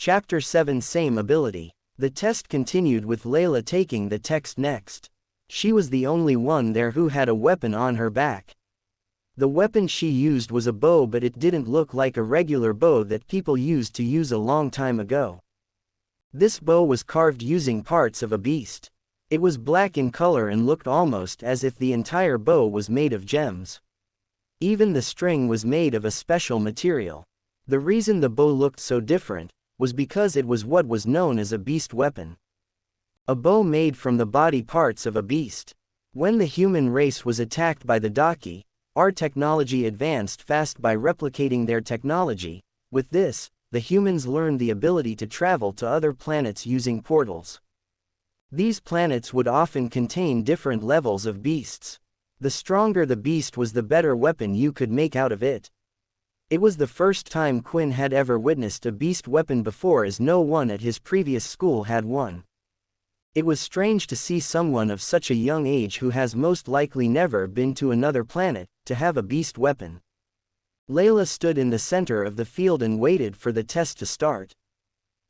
Chapter 7 Same Ability. The test continued with Layla taking the text next. She was the only one there who had a weapon on her back. The weapon she used was a bow, but it didn't look like a regular bow that people used to use a long time ago. This bow was carved using parts of a beast. It was black in color and looked almost as if the entire bow was made of gems. Even the string was made of a special material. The reason the bow looked so different was because it was what was known as a beast weapon. A bow made from the body parts of a beast. When the human race was attacked by the Daki, our technology advanced fast by replicating their technology. With this, the humans learned the ability to travel to other planets using portals. These planets would often contain different levels of beasts. The stronger the beast was, the better weapon you could make out of it. It was the first time Quinn had ever witnessed a beast weapon before, as no one at his previous school had one. It was strange to see someone of such a young age, who has most likely never been to another planet, to have a beast weapon. Layla stood in the center of the field and waited for the test to start.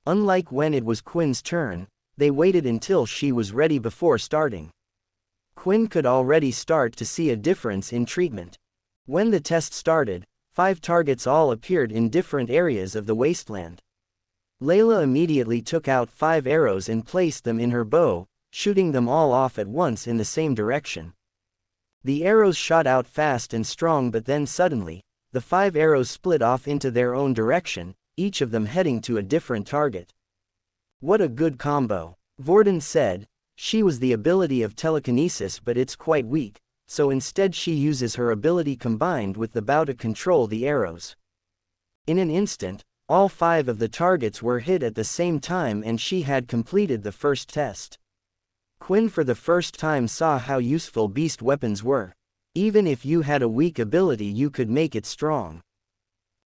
Unlike when it was Quinn's turn, they waited until she was ready before starting. Quinn could already start to see a difference in treatment. When the test started, 5 targets all appeared in different areas of the wasteland. Layla immediately took out 5 arrows and placed them in her bow, shooting them all off at once in the same direction. The arrows shot out fast and strong, but then suddenly, the 5 arrows split off into their own direction, each of them heading to a different target. What a good combo, Vorden said. She was the ability of telekinesis, but it's quite weak, so instead she uses her ability combined with the bow to control the arrows. In an instant, all 5 of the targets were hit at the same time, and she had completed the first test. Quinn for the first time saw how useful beast weapons were. Even if you had a weak ability, you could make it strong.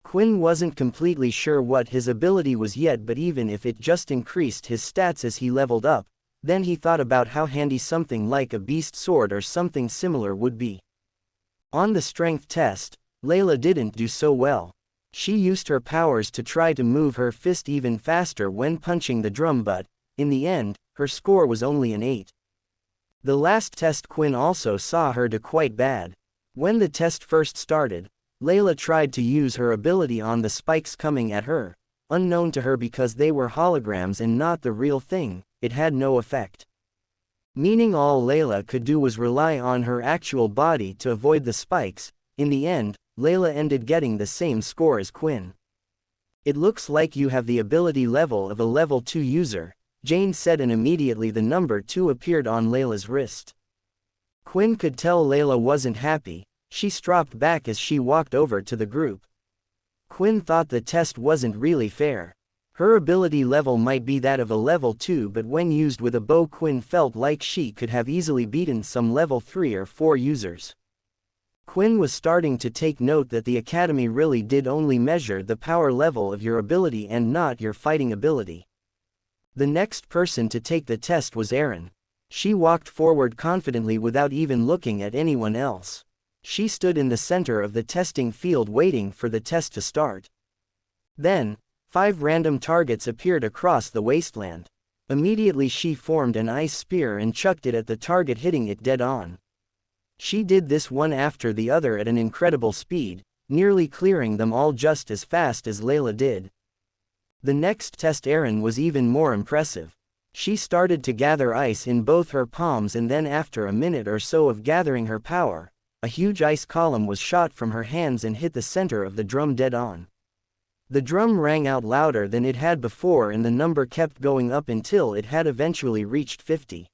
Quinn wasn't completely sure what his ability was yet, but even if it just increased his stats as he leveled up, then he thought about how handy something like a beast sword or something similar would be. On the strength test, Layla didn't do so well. She used her powers to try to move her fist even faster when punching the drum, but, in the end, her score was only an 8. The last test Quinn also saw her do quite bad. When the test first started, Layla tried to use her ability on the spikes coming at her. Unknown to her because they were holograms and not the real thing, it had no effect. Meaning all Layla could do was rely on her actual body to avoid the spikes. In the end, Layla ended getting the same score as Quinn. It looks like you have the ability level of a level 2 user, Jane said, and immediately the number 2 appeared on Layla's wrist. Quinn could tell Layla wasn't happy. She stropped back as she walked over to the group. Quinn thought the test wasn't really fair. Her ability level might be that of a level 2, but when used with a bow, Quinn felt like she could have easily beaten some level 3 or 4 users. Quinn was starting to take note that the academy really did only measure the power level of your ability and not your fighting ability. The next person to take the test was Erin. She walked forward confidently without even looking at anyone else. She stood in the center of the testing field waiting for the test to start. Then, 5 random targets appeared across the wasteland. Immediately she formed an ice spear and chucked it at the target, hitting it dead on. She did this one after the other at an incredible speed, nearly clearing them all just as fast as Layla did. The next test Erin was even more impressive. She started to gather ice in both her palms, and then after a minute or so of gathering her power, a huge ice column was shot from her hands and hit the center of the drum dead on. The drum rang out louder than it had before, and the number kept going up until it had eventually reached 50.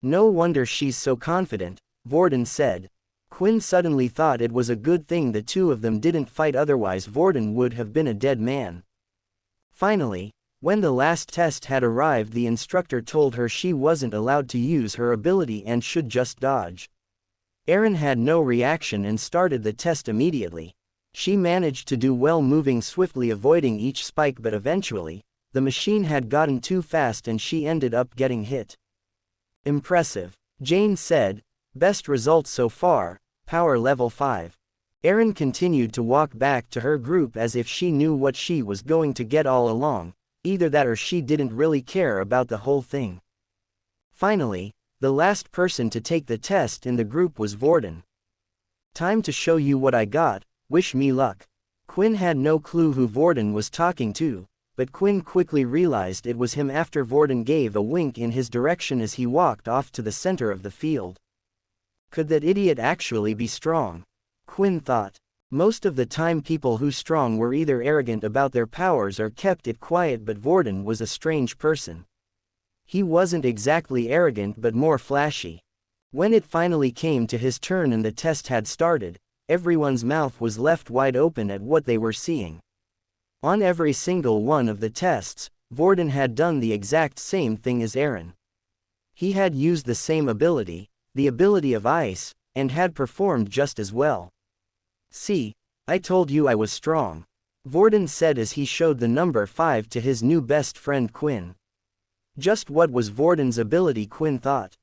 No wonder she's so confident, Vorden said. Quinn suddenly thought it was a good thing the 2 of them didn't fight, otherwise Vorden would have been a dead man. Finally, when the last test had arrived, the instructor told her she wasn't allowed to use her ability and should just dodge. Erin had no reaction and started the test immediately. She managed to do well, moving swiftly, avoiding each spike, but eventually, the machine had gotten too fast and she ended up getting hit. Impressive, Jane said. Best results so far, power level 5. Erin continued to walk back to her group as if she knew what she was going to get all along. Either that or she didn't really care about the whole thing. Finally, the last person to take the test in the group was Vorden. Time to show you what I got, wish me luck. Quinn had no clue who Vorden was talking to, but Quinn quickly realized it was him after Vorden gave a wink in his direction as he walked off to the center of the field. Could that idiot actually be strong? Quinn thought. Most of the time people who strong were either arrogant about their powers or kept it quiet, but Vorden was a strange person. He wasn't exactly arrogant but more flashy. When it finally came to his turn and the test had started, everyone's mouth was left wide open at what they were seeing. On every single one of the tests, Vorden had done the exact same thing as Aaron. He had used the same ability, the ability of ice, and had performed just as well. "See, I told you I was strong," Vorden said as he showed the number 5 to his new best friend Quinn. Just what was Vorden's ability, Quinn thought.